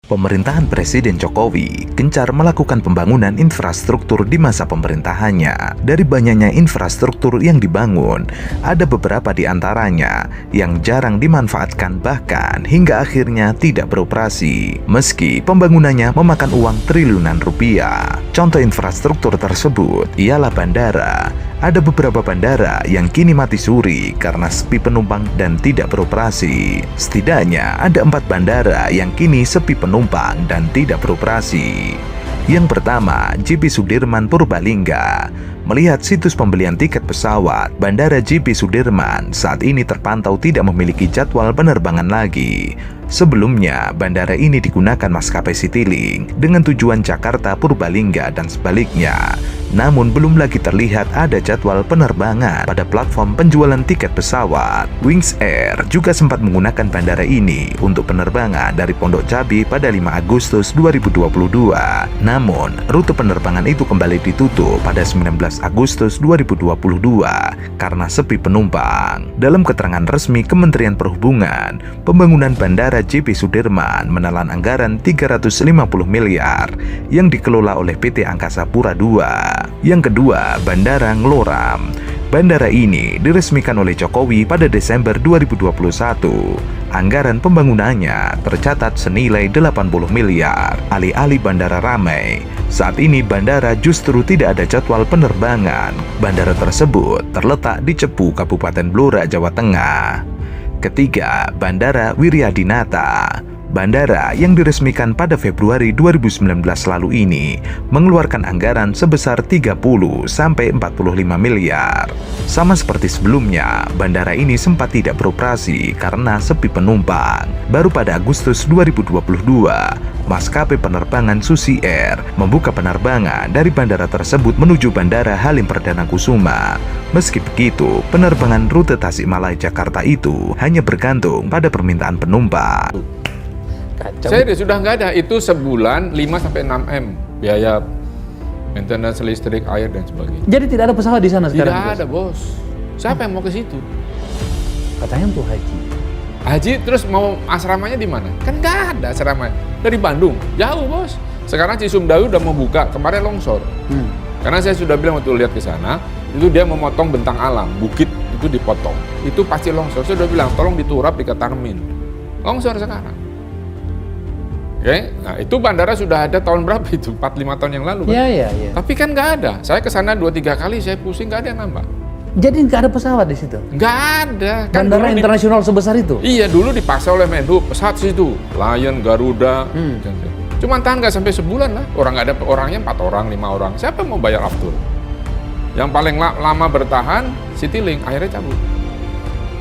Pemerintahan Presiden Jokowi gencar melakukan pembangunan infrastruktur di masa pemerintahannya. Dari banyaknya infrastruktur yang dibangun, ada beberapa di antaranya yang jarang dimanfaatkan bahkan hingga akhirnya tidak beroperasi. Meski pembangunannya memakan uang triliunan rupiah. Contoh infrastruktur tersebut ialah bandara. Ada beberapa bandara yang kini mati suri karena sepi penumpang dan tidak beroperasi. Setidaknya ada 4 bandara yang kini sepi penumpang dan tidak beroperasi. Yang pertama, JP Sudirman Purbalingga. Melihat situs pembelian tiket pesawat, Bandara JP Sudirman saat ini terpantau tidak memiliki jadwal penerbangan lagi. Sebelumnya, bandara ini digunakan maskapai Citylink dengan tujuan Jakarta Purbalingga dan sebaliknya. Namun belum lagi terlihat ada jadwal penerbangan pada platform penjualan tiket pesawat. Wings Air juga sempat menggunakan bandara ini untuk penerbangan dari Pondok Cabe pada 5 Agustus 2022. Namun, rute penerbangan itu kembali ditutup pada 19 Agustus 2022 karena sepi penumpang. Dalam keterangan resmi Kementerian Perhubungan, pembangunan Bandara JP Sudirman menelan anggaran 350 miliar yang dikelola oleh PT Angkasa Pura II. Yang kedua, Bandara Ngloram. Bandara ini diresmikan oleh Jokowi pada Desember 2021. Anggaran pembangunannya tercatat senilai 80 miliar. Alih-alih bandara ramai, saat ini bandara justru tidak ada jadwal penerbangan. Bandara tersebut terletak di Cepu, Kabupaten Blora, Jawa Tengah. Ketiga, Bandara Wiryadinata. Bandara yang diresmikan pada Februari 2019 lalu ini mengeluarkan anggaran sebesar 30-45 miliar. Sama seperti sebelumnya, bandara ini sempat tidak beroperasi karena sepi penumpang. Baru pada Agustus 2022, maskapai penerbangan Susi Air membuka penerbangan dari bandara tersebut menuju Bandara Halim Perdana Kusuma. Meski begitu, penerbangan rute Tasikmalaya Jakarta itu hanya bergantung pada permintaan penumpang. Kacau. Saya sudah nggak ada, itu sebulan 5-6 M biaya maintenance listrik, air dan sebagainya. Jadi tidak ada pesawat di sana sekarang? Tidak ada, bos. Siapa yang mau ke situ? Katanya untuk haji. Haji terus mau asramanya di mana? Kan nggak ada asrama. Dari Bandung, jauh bos. Sekarang Cisumdawu udah mau buka, kemarin longsor. Karena saya sudah bilang waktu lihat ke sana, itu dia memotong bentang alam, bukit itu dipotong. Itu pasti longsor. Saya udah bilang, tolong diturap, diketarmin. Longsor sekarang. Oke, nah itu bandara sudah ada tahun berapa itu? 4-5 tahun yang lalu kan? Iya. Tapi kan nggak ada. Saya ke sana 2-3 kali, saya pusing, nggak ada yang nambah. Jadi nggak ada pesawat di situ? Nggak ada. Kan bandara internasional sebesar itu? Iya, dulu dipaksa oleh Menhub, pesawat situ. Lion, Garuda. Cuman tahan nggak sampai sebulan lah. Orang nggak ada, orangnya 4 orang, 5 orang. Siapa mau bayar aftur? Yang paling lama bertahan, Citylink, akhirnya cabut.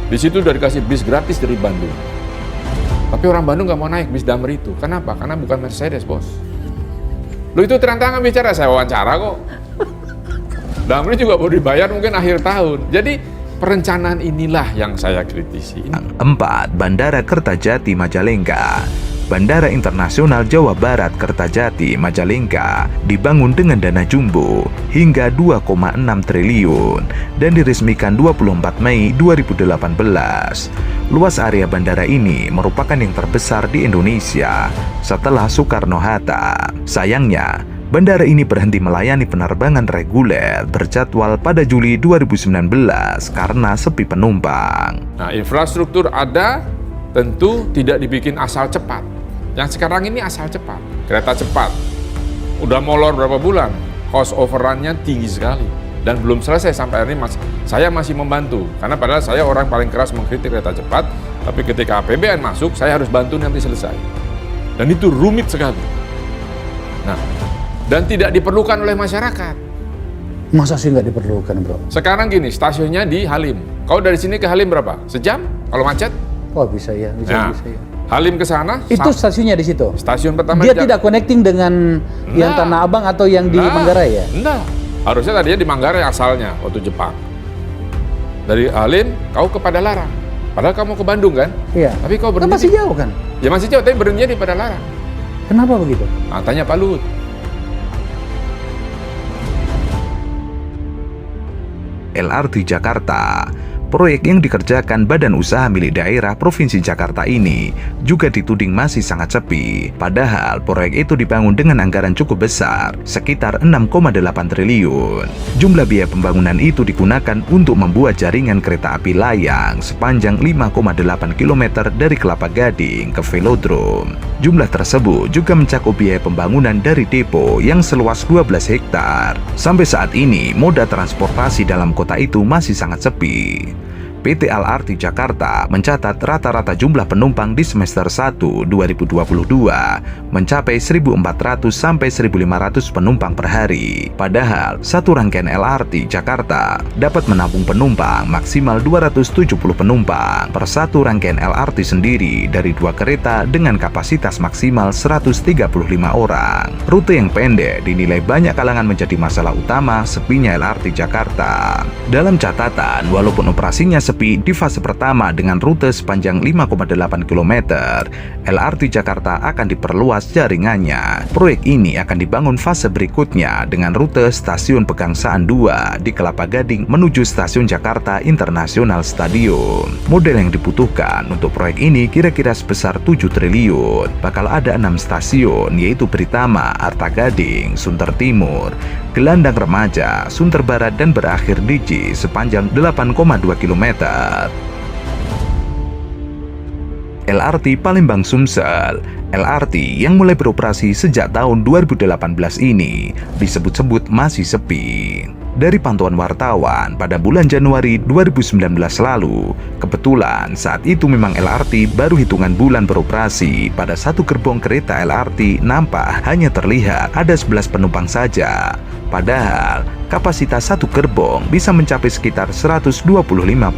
Di situ udah dikasih bis gratis dari Bandung. Tapi orang Bandung nggak mau naik bis Damri itu. Kenapa? Karena bukan Mercedes, bos. Lo itu terang-terangan bicara, saya wawancara kok. Damri juga mau dibayar mungkin akhir tahun. Jadi perencanaan inilah yang saya kritisi. 4. Bandara Kertajati Majalengka. Bandara Internasional Jawa Barat Kertajati Majalengka dibangun dengan dana jumbo hingga 2,6 triliun dan diresmikan 24 Mei 2018. Luas area bandara ini merupakan yang terbesar di Indonesia setelah Soekarno-Hatta. Sayangnya, bandara ini berhenti melayani penerbangan reguler berjadwal pada Juli 2019 karena sepi penumpang. Nah, infrastruktur ada, tentu tidak dibikin asal cepat. Yang sekarang ini asal cepat, kereta cepat. Udah molor berapa bulan, cost overrun-nya tinggi sekali. Dan belum selesai sampai hari ini, saya masih membantu. Karena padahal saya orang paling keras mengkritik kereta cepat, tapi ketika APBN masuk, saya harus bantu nanti selesai. Dan itu rumit sekali. Nah, dan tidak diperlukan oleh masyarakat. Masa sih nggak diperlukan, bro? Sekarang gini, stasiunnya di Halim. Kau dari sini ke Halim berapa? Sejam? Kalau macet? Oh, bisa ya. Bisa ya. Halim ke sana? Itu stasiunnya di situ? Stasiun pertama. Dia tidak connecting dengan yang Tanah Abang atau yang di Manggarai ya? Enggak. Harusnya tadinya di Manggarai asalnya, waktu Jepang. Dari Halim, kau ke Padalarang. Padahal kamu ke Bandung kan? Iya. Tapi kau berhenti. Kan masih jauh kan? Ya masih jauh, tapi berhentinya di Padalarang. Kenapa begitu? Nah, tanya Pak Luhut. LRT Jakarta. Proyek yang dikerjakan Badan Usaha Milik Daerah Provinsi Jakarta ini juga dituding masih sangat sepi. Padahal proyek itu dibangun dengan anggaran cukup besar, sekitar 6,8 triliun. Jumlah biaya pembangunan itu digunakan untuk membuat jaringan kereta api layang sepanjang 5,8 km dari Kelapa Gading ke Velodrome. Jumlah tersebut juga mencakup biaya pembangunan dari depo yang seluas 12 hektar. Sampai saat ini, moda transportasi dalam kota itu masih sangat sepi. PT LRT Jakarta mencatat rata-rata jumlah penumpang di semester 1 2022 mencapai 1.400 sampai 1.500 penumpang per hari. Padahal, satu rangkaian LRT Jakarta dapat menampung penumpang maksimal 270 penumpang per satu rangkaian LRT sendiri dari 2 kereta dengan kapasitas maksimal 135 orang. Rute yang pendek dinilai banyak kalangan menjadi masalah utama sepinya LRT Jakarta. Dalam catatan, walaupun operasinya di fase pertama dengan rute sepanjang 5,8 km, LRT Jakarta akan diperluas jaringannya. Proyek ini akan dibangun fase berikutnya dengan rute stasiun Pegangsaan 2 di Kelapa Gading menuju stasiun Jakarta International Stadium. Model yang dibutuhkan untuk proyek ini kira-kira sebesar 7 triliun. Bakal ada 6 stasiun, yaitu Britama, Arta Gading, Sunter Timur, Gelandang Remaja, Sunter Barat, dan berakhir di J sepanjang 8,2 km. LRT Palembang-Sumsel. LRT yang mulai beroperasi sejak tahun 2018 ini disebut-sebut masih sepi. Dari pantauan wartawan pada bulan Januari 2019 lalu, kebetulan saat itu memang LRT baru hitungan bulan beroperasi. Pada satu gerbong kereta LRT nampak hanya terlihat ada 11 penumpang saja. Padahal kapasitas satu gerbong bisa mencapai sekitar 125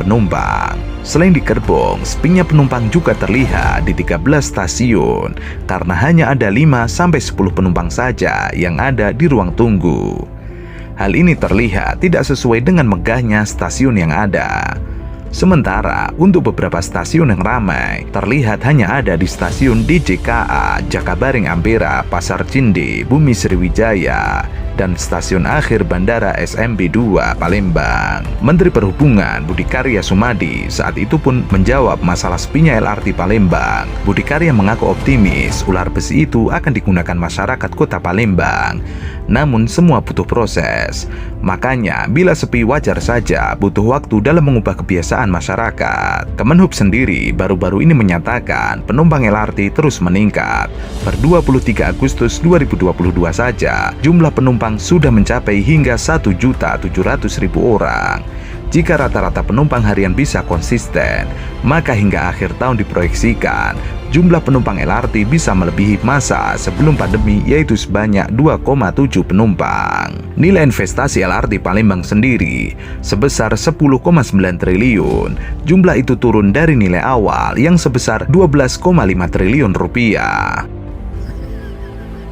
penumpang. Selain di gerbong, sepinya penumpang juga terlihat di 13 stasiun karena hanya ada 5-10 penumpang saja yang ada di ruang tunggu. Hal ini terlihat tidak sesuai dengan megahnya stasiun yang ada. Sementara untuk beberapa stasiun yang ramai terlihat hanya ada di stasiun DJKA, Jakabaring Ampera, Pasar Cinde, Bumi Sriwijaya, dan stasiun akhir Bandara SMB 2 Palembang. Menteri Perhubungan Budi Karya Sumadi saat itu pun menjawab masalah sepinya LRT Palembang. Budi Karya mengaku optimis ular besi itu akan digunakan masyarakat kota Palembang. Namun semua butuh proses. Makanya bila sepi wajar saja, butuh waktu dalam mengubah kebiasaan masyarakat. Kemenhub sendiri baru-baru ini menyatakan penumpang LRT terus meningkat. Per 23 Agustus 2022 saja, jumlah penumpang sudah mencapai hingga 1.700.000 orang. Jika rata-rata penumpang harian bisa konsisten, maka hingga akhir tahun diproyeksikan jumlah penumpang LRT bisa melebihi masa sebelum pandemi, yaitu sebanyak 2,7 penumpang. Nilai investasi LRT Palembang sendiri sebesar 10,9 triliun. Jumlah itu turun dari nilai awal yang sebesar 12,5 triliun rupiah.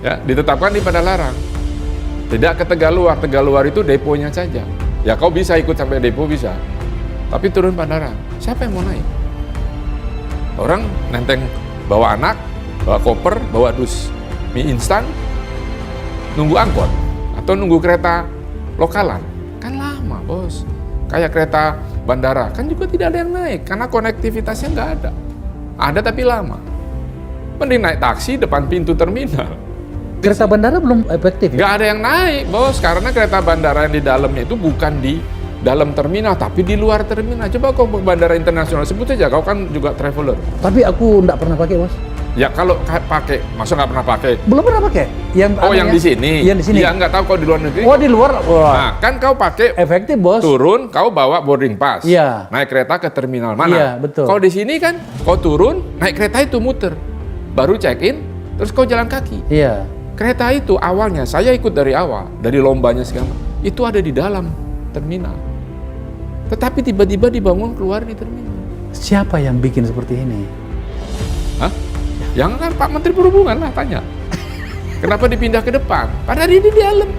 Ya, ditetapkan di Padalarang. Tidak ke Tegaluar. Tegaluar itu deponya saja. Ya kau bisa ikut sampai depo bisa, tapi turun Padalarang. Siapa yang mau naik? Orang nenteng bawa anak, bawa koper, bawa dus mie instan, nunggu angkot atau nunggu kereta lokalan. Kan lama bos. Kayak kereta bandara kan juga tidak ada yang naik karena konektivitasnya nggak ada. Ada tapi lama. Mending naik taksi depan pintu terminal. Kereta bandara belum efektif ya? Nggak ada yang naik, bos, karena kereta bandara yang di dalamnya itu bukan di dalam terminal, tapi di luar terminal. Coba kau ke bandara internasional, sebut saja, kau kan juga traveler. Tapi aku nggak pernah pakai, Mas. Ya kalau pakai, masa nggak pernah pakai? Belum pernah pakai. Yang di sini? Yang di sini. Ya nggak tahu kau di luar negeri. Oh, di luar. Wah. Nah, kan kau pakai efektif, bos. turun, kau bawa boarding pass. Iya. Naik kereta ke terminal mana? Iya, betul. Kau di sini kan, kau turun, naik kereta itu muter. Baru check-in, terus kau jalan kaki. Iya. Kereta itu awalnya, saya ikut dari awal, dari lombanya segala, itu ada di dalam terminal. Tetapi tiba-tiba dibangun keluar di terminal. Siapa yang bikin seperti ini? Hah? Yang kan Pak Menteri Perhubungan lah tanya. Kenapa dipindah ke depan? Padahal ini di dalam.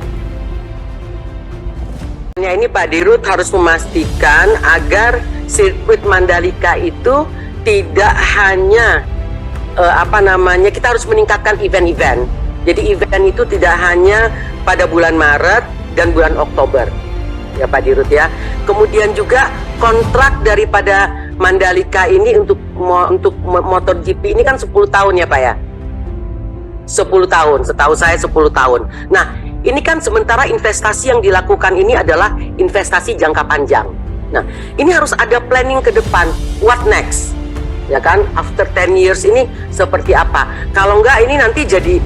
Ini Pak Dirut harus memastikan agar sirkuit Mandalika itu tidak hanya kita harus meningkatkan event-event. Jadi event itu tidak hanya pada bulan Maret dan bulan Oktober, ya Pak Dirut ya. Kemudian juga kontrak daripada Mandalika ini untuk MotoGP ini kan 10 tahun ya Pak ya? 10 tahun, setahu saya 10 tahun. Nah, ini kan sementara investasi yang dilakukan ini adalah investasi jangka panjang. Nah, ini harus ada planning ke depan. What next? Ya kan, after 10 years ini seperti apa? Kalau enggak ini nanti jadi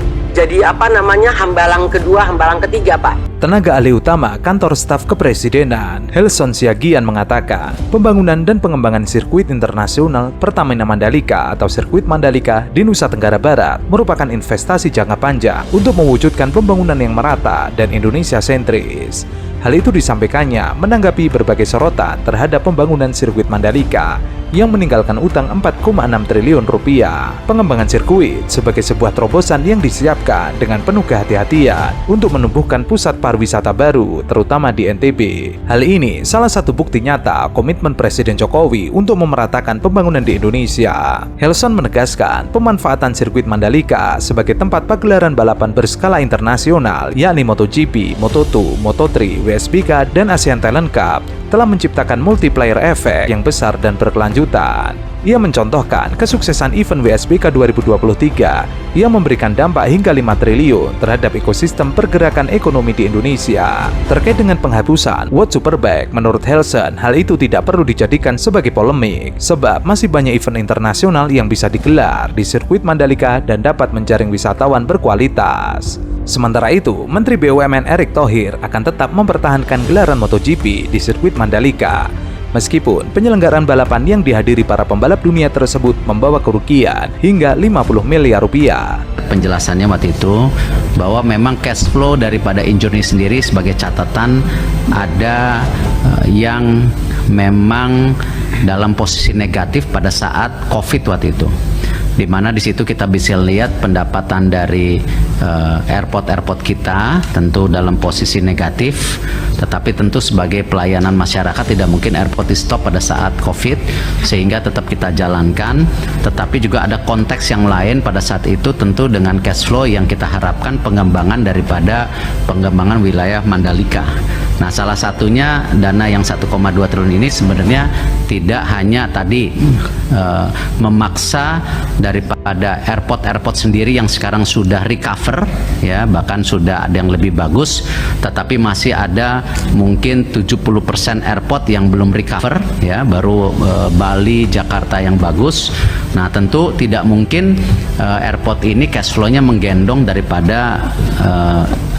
hambalang kedua, hambalang ketiga Pak. Tenaga ahli utama Kantor Staf Kepresidenan, Helson Siagian mengatakan, pembangunan dan pengembangan sirkuit internasional Pertamina Mandalika atau sirkuit Mandalika di Nusa Tenggara Barat merupakan investasi jangka panjang untuk mewujudkan pembangunan yang merata dan Indonesia sentris. Hal itu disampaikannya menanggapi berbagai sorotan terhadap pembangunan sirkuit Mandalika yang meninggalkan utang 4,6 triliun rupiah. Pengembangan sirkuit sebagai sebuah terobosan yang disiapkan dengan penuh kehati-hatian untuk menumbuhkan pusat pariwisata baru, terutama di NTB. Hal ini salah satu bukti nyata komitmen Presiden Jokowi untuk memeratakan pembangunan di Indonesia. Helson menegaskan pemanfaatan sirkuit Mandalika sebagai tempat pagelaran balapan berskala internasional, yakni MotoGP, Moto2, Moto3, WSBK, dan ASEAN Talent Cup telah menciptakan multiplier efek yang besar dan berkelanjutan. Ia mencontohkan kesuksesan event WSBK 2023 yang memberikan dampak hingga 5 triliun terhadap ekosistem pergerakan ekonomi di Indonesia. Terkait dengan penghapusan World Superbike, menurut Helson, hal itu tidak perlu dijadikan sebagai polemik, sebab masih banyak event internasional yang bisa digelar di sirkuit Mandalika dan dapat menjaring wisatawan berkualitas. Sementara itu, Menteri BUMN Erick Thohir akan tetap mempertahankan gelaran MotoGP di sirkuit Mandalika. Meskipun penyelenggaraan balapan yang dihadiri para pembalap dunia tersebut membawa kerugian hingga 50 miliar rupiah. Penjelasannya waktu itu bahwa memang cash flow daripada injourney sendiri sebagai catatan ada yang memang dalam posisi negatif pada saat COVID waktu itu. Di mana di situ kita bisa lihat pendapatan dari airport kita tentu dalam posisi negatif, tetapi tentu sebagai pelayanan masyarakat tidak mungkin airport di stop pada saat COVID, sehingga tetap kita jalankan. Tetapi juga ada konteks yang lain pada saat itu tentu dengan cash flow yang kita harapkan pengembangan daripada pengembangan wilayah Mandalika. Nah, salah satunya dana yang 1,2 triliun ini sebenarnya tidak hanya tadi memaksa daripada airport sendiri yang sekarang sudah recover, ya bahkan sudah ada yang lebih bagus, tetapi masih ada mungkin 70% airport yang belum recover, ya baru Bali, Jakarta yang bagus. Nah, tentu tidak mungkin airport ini cash flow-nya menggendong daripada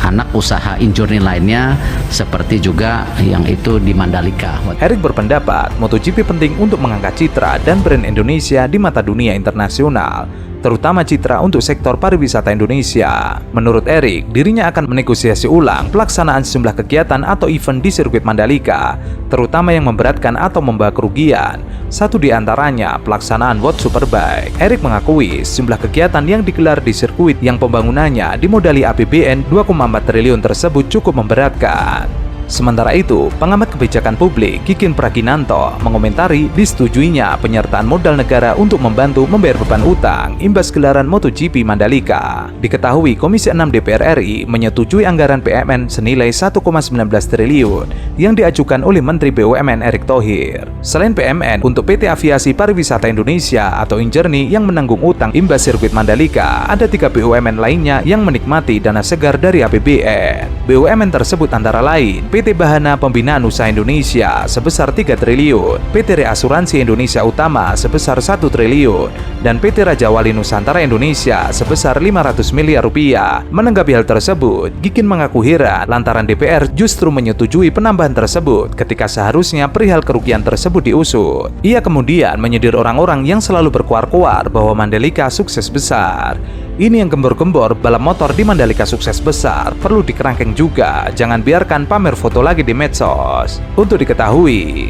anak usaha injourney lainnya seperti juga yang itu di Mandalika. Erick berpendapat MotoGP penting untuk mengangkat citra dan brand Indonesia di mata dunia internasional, terutama citra untuk sektor pariwisata Indonesia. Menurut Erick, dirinya akan menegosiasi ulang pelaksanaan sejumlah kegiatan atau event di sirkuit Mandalika, terutama yang memberatkan atau membawa kerugian. Satu di antaranya pelaksanaan World Superbike. Erick mengakui sejumlah kegiatan yang digelar di sirkuit yang pembangunannya dimodali APBN 2,4 triliun tersebut cukup memberatkan. Sementara itu, pengamat kebijakan publik Kikin Praginanto mengomentari disetujuinya penyertaan modal negara untuk membantu membayar beban utang imbas gelaran MotoGP Mandalika. Diketahui Komisi 6 DPR RI menyetujui anggaran PMN senilai 1,19 triliun yang diajukan oleh Menteri BUMN Erick Thohir. Selain PMN, untuk PT Aviasi Pariwisata Indonesia atau Injourney yang menanggung utang imbas sirkuit Mandalika, ada 3 BUMN lainnya yang menikmati dana segar dari APBN. BUMN tersebut antara lain PT Bahana Pembinaan Usaha Indonesia sebesar 3 triliun, PT Reasuransi Indonesia Utama sebesar 1 triliun, dan PT Raja Wali Nusantara Indonesia sebesar 500 miliar rupiah. Menanggapi hal tersebut, Kikin mengaku heran lantaran DPR justru menyetujui penambahan tersebut ketika seharusnya perihal kerugian tersebut diusut. Ia kemudian menyindir orang-orang yang selalu berkuar-kuar bahwa Mandalika sukses besar. Ini yang gembor-gembor balap motor di Mandalika sukses besar perlu dikerangkeng juga, jangan biarkan pamer foto lagi di medsos. Untuk diketahui,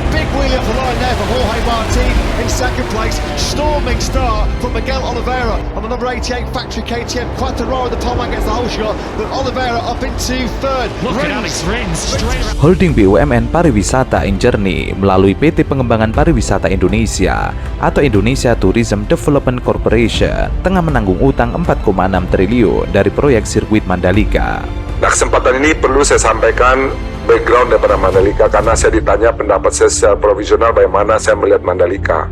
big wheeler for line there for Jorge Martin in second place. Storming start from Miguel Oliveira on the number 88 factory KTM. Quartararo the pole man gets the whole shot, but Oliveira up into third. Look at Alex Rins. Holding BUMN Pariwisata Injourney melalui PT Pengembangan Pariwisata Indonesia atau Indonesia Tourism Development Corporation tengah menanggung utang 4,6 triliun dari proyek sirkuit Mandalika. Nah, kesempatan ini perlu saya sampaikan background daripada Mandalika karena saya ditanya pendapat saya secara profesional bagaimana saya melihat Mandalika.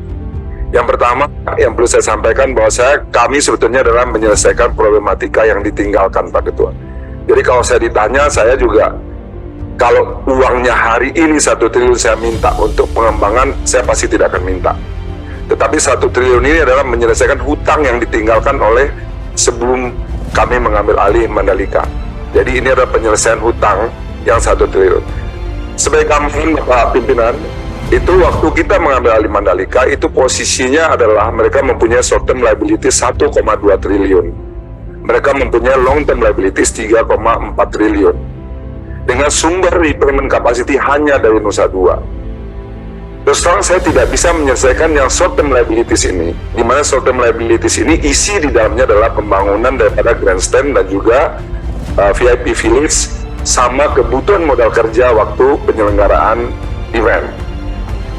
Yang pertama yang perlu saya sampaikan bahwa kami sebetulnya adalah menyelesaikan problematika yang ditinggalkan Pak Ketua. Jadi kalau saya ditanya, saya juga kalau uangnya hari ini 1 triliun saya minta untuk pengembangan, saya pasti tidak akan minta. Tetapi 1 triliun ini adalah menyelesaikan hutang yang ditinggalkan oleh sebelum kami mengambil alih Mandalika. Jadi ini adalah penyelesaian hutang yang 1 triliun. Sebagai gambaran Bapak Pimpinan, itu waktu kita mengambil alih Mandalika, itu posisinya adalah mereka mempunyai short term liabilities 1,2 triliun. Mereka mempunyai long term liabilities 3,4 triliun. Dengan sumber repayment capacity hanya dari Nusa Dua. Terus terang saya tidak bisa menyelesaikan yang short term liabilities ini, di mana short term liabilities ini isi di dalamnya adalah pembangunan daripada grandstand dan juga VIP Village sama kebutuhan modal kerja waktu penyelenggaraan event,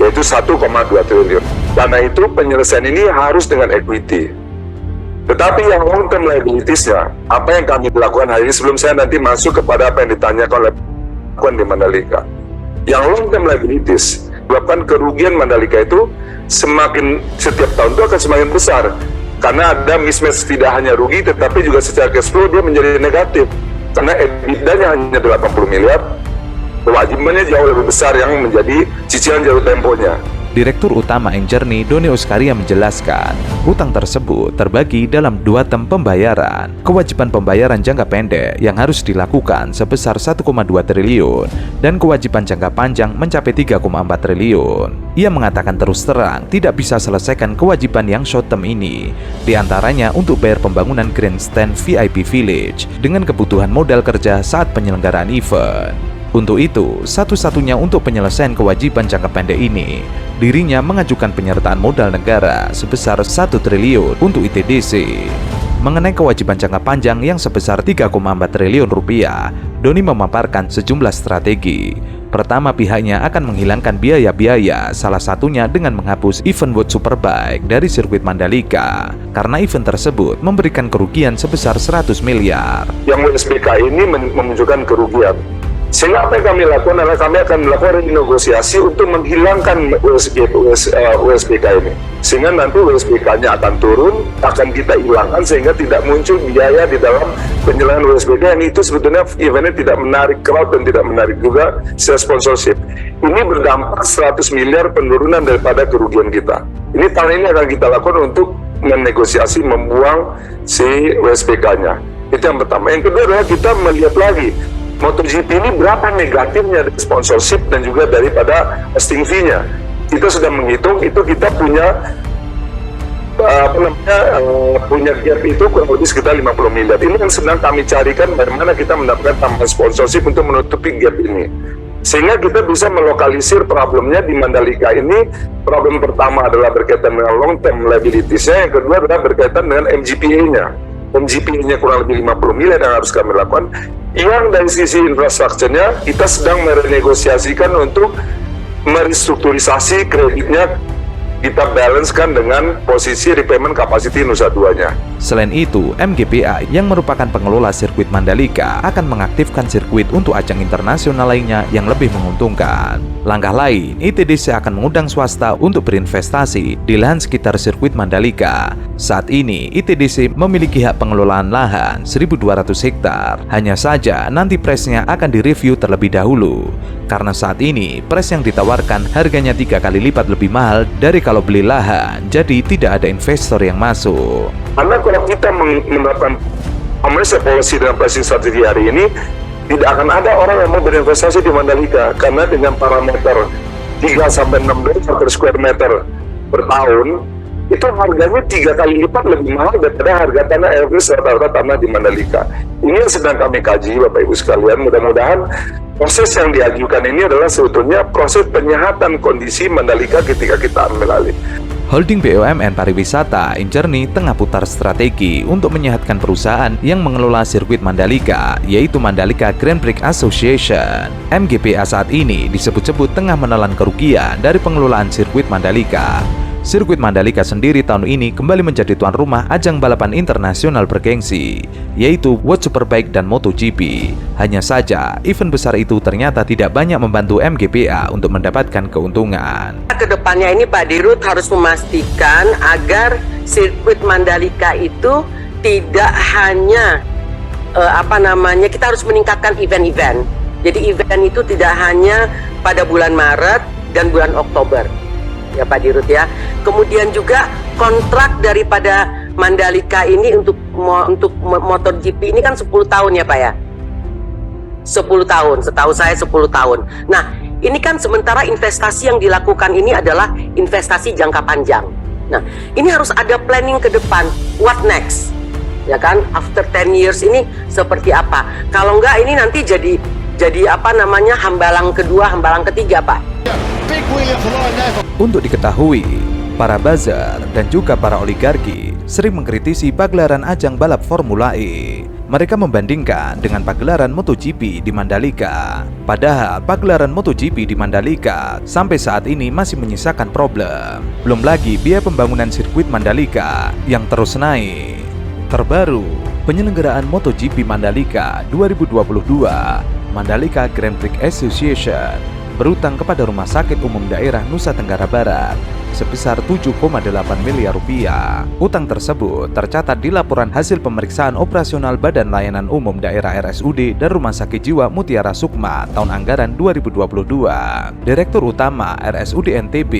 yaitu 1,2 triliun. Karena itu penyelesaian ini harus dengan equity. Tetapi yang long term liabilities-nya, apa yang kami lakukan hari ini sebelum saya nanti masuk kepada apa yang ditanyakan oleh di Mandalika. Yang long term liabilities, menyebabkan kerugian Mandalika itu semakin setiap tahun itu akan semakin besar. Karena ada mismatch, tidak hanya rugi tetapi juga secara cash flow dia menjadi negatif. Karena EBITDA-nya hanya 80 miliar, kewajibannya jauh lebih besar yang menjadi cicilan jatuh temponya. Direktur Utama Journey Doni Oskaria menjelaskan, hutang tersebut terbagi dalam 2 term pembayaran. Kewajiban pembayaran jangka pendek yang harus dilakukan sebesar 1,2 triliun dan kewajiban jangka panjang mencapai 3,4 triliun. Ia mengatakan terus terang tidak bisa selesaikan kewajiban yang short term ini, diantaranya untuk bayar pembangunan grandstand VIP Village dengan kebutuhan modal kerja saat penyelenggaraan event. Untuk itu, satu-satunya untuk penyelesaian kewajiban jangka pendek ini, dirinya mengajukan penyertaan modal negara sebesar 1 triliun untuk ITDC. Mengenai kewajiban jangka panjang yang sebesar 3,4 triliun rupiah, Doni memaparkan sejumlah strategi. Pertama, pihaknya akan menghilangkan biaya-biaya, salah satunya dengan menghapus event World Superbike dari sirkuit Mandalika, karena event tersebut memberikan kerugian sebesar 100 miliar. Yang WSBK ini menunjukkan kerugian. Sehingga apa yang kami lakukan adalah kami akan melakukan renegosiasi untuk menghilangkan WSBK ini. Sehingga nanti WSBK-nya akan turun, akan kita hilangkan sehingga tidak muncul biaya di dalam penyelenggaraan WSBK yang itu sebetulnya eventnya tidak menarik crowd dan tidak menarik juga secara sponsorship. Ini berdampak 100 miliar penurunan daripada kerugian kita. Ini tahun ini akan kita lakukan untuk menegosiasi membuang si WSBK-nya. Itu yang pertama. Yang kedua adalah kita melihat lagi MotoGP ini berapa negatifnya dari sponsorship dan juga daripada hosting fee-nya. Kita sudah menghitung itu kita punya punya gap itu kurang lebih sekitar 50 miliar. Ini yang sedang kami carikan bagaimana kita mendapatkan tambahan sponsorship untuk menutupi gap ini. Sehingga kita bisa melokalisir problemnya di Mandalika ini. Problem pertama adalah berkaitan dengan long term liabilities-nya, yang kedua adalah berkaitan dengan MGPA-nya. MGP-nya kurang lebih 50 miliar yang harus kami lakukan. Yang dari sisi infrastrukturnya kita sedang merenegosiasikan untuk merestrukturisasi kreditnya, kita balancekan dengan posisi repayment capacity Nusa Duanya. Selain itu, MGPA yang merupakan pengelola sirkuit Mandalika akan mengaktifkan sirkuit untuk ajang internasional lainnya yang lebih menguntungkan. Langkah lain, ITDC akan mengundang swasta untuk berinvestasi di lahan sekitar sirkuit Mandalika. Saat ini, ITDC memiliki hak pengelolaan lahan 1.200 hektar. Hanya saja nanti price-nya akan direview terlebih dahulu. Karena saat ini, price yang ditawarkan harganya 3 kali lipat lebih mahal dari kalau beli lahan, jadi tidak ada investor yang masuk. Karena kalau kita menerapkan commercial policy dan pricing strategi hari ini, tidak akan ada orang yang mau berinvestasi di Mandalika. Karena dengan parameter 3-6 dolar per square meter per tahun, itu harganya 3 kali lipat lebih mahal daripada harga tanah average rata-rata tanah di Mandalika. Ini yang sedang kami kaji, Bapak Ibu sekalian. Mudah-mudahan proses yang diajukan ini adalah sebetulnya proses penyehatan kondisi Mandalika ketika kita ambil alih. Holding BUMN Pariwisata Journey tengah putar strategi untuk menyehatkan perusahaan yang mengelola sirkuit Mandalika, yaitu Mandalika Grand Prix Association. MGPA saat ini disebut-sebut tengah menelan kerugian dari pengelolaan sirkuit Mandalika. Sirkuit Mandalika sendiri tahun ini kembali menjadi tuan rumah ajang balapan internasional bergengsi, yaitu World Superbike dan MotoGP. Hanya saja, event besar itu ternyata tidak banyak membantu MGPA untuk mendapatkan keuntungan. Kedepannya ini Pak Dirut harus memastikan agar sirkuit Mandalika itu tidak hanya kita harus meningkatkan event-event. Jadi event itu tidak hanya pada bulan Maret dan bulan Oktober. Ya Pak Dirut ya. Kemudian juga kontrak daripada Mandalika ini untuk MotoGP ini kan 10 tahun ya Pak ya. 10 tahun, setahu saya 10 tahun. Nah, ini kan sementara investasi yang dilakukan ini adalah investasi jangka panjang. Nah, ini harus ada planning ke depan. What next? Ya kan, after 10 years ini seperti apa? Kalau enggak ini nanti jadi hambalang kedua, hambalang ketiga Pak. Untuk diketahui, para buzzer dan juga para oligarki sering mengkritisi pagelaran ajang balap Formula E. Mereka membandingkan dengan pagelaran MotoGP di Mandalika. Padahal pagelaran MotoGP di Mandalika sampai saat ini masih menyisakan problem. Belum lagi biaya pembangunan sirkuit Mandalika yang terus naik. Terbaru, penyelenggaraan MotoGP Mandalika 2022, Mandalika Grand Prix Association berutang kepada Rumah Sakit Umum Daerah Nusa Tenggara Barat sebesar 7,8 miliar rupiah. Utang tersebut tercatat di laporan hasil pemeriksaan operasional Badan Layanan Umum Daerah RSUD dan Rumah Sakit Jiwa Mutiara Sukma tahun anggaran 2022. Direktur Utama RSUD NTB,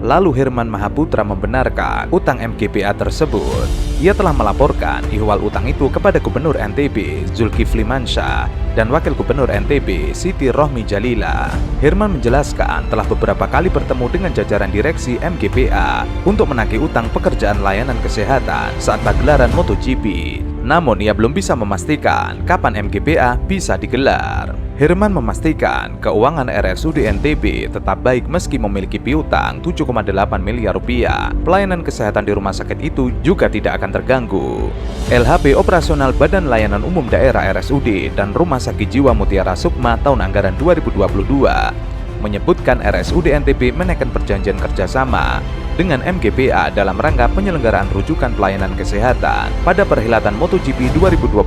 lalu Herman Mahaputra membenarkan utang MGPA tersebut. Ia telah melaporkan ihwal utang itu kepada Gubernur NTB Zulkifli Mansyah dan Wakil Gubernur NTB Siti Rohmi Jalila. Herman menjelaskan telah beberapa kali bertemu dengan jajaran direksi MGPA untuk menagih utang pekerjaan layanan kesehatan saat pagelaran MotoGP. Namun ia belum bisa memastikan kapan MGPA bisa digelar. Herman memastikan keuangan RSUD NTB tetap baik meski memiliki piutang 7,8 miliar rupiah. Pelayanan kesehatan di rumah sakit itu juga tidak akan terganggu. LHP operasional Badan Layanan Umum Daerah RSUD dan Rumah Sakit Jiwa Mutiara Sukma tahun anggaran 2022 menyebutkan RSUD NTB menaikkan perjanjian kerjasama dengan MGPA dalam rangka penyelenggaraan rujukan pelayanan kesehatan pada perhelatan MotoGP 2022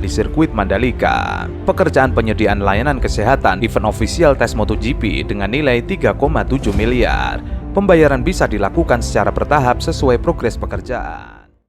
di sirkuit Mandalika. Pekerjaan penyediaan layanan kesehatan event official tes MotoGP dengan nilai 3,7 miliar. Pembayaran bisa dilakukan secara bertahap sesuai progres pekerjaan.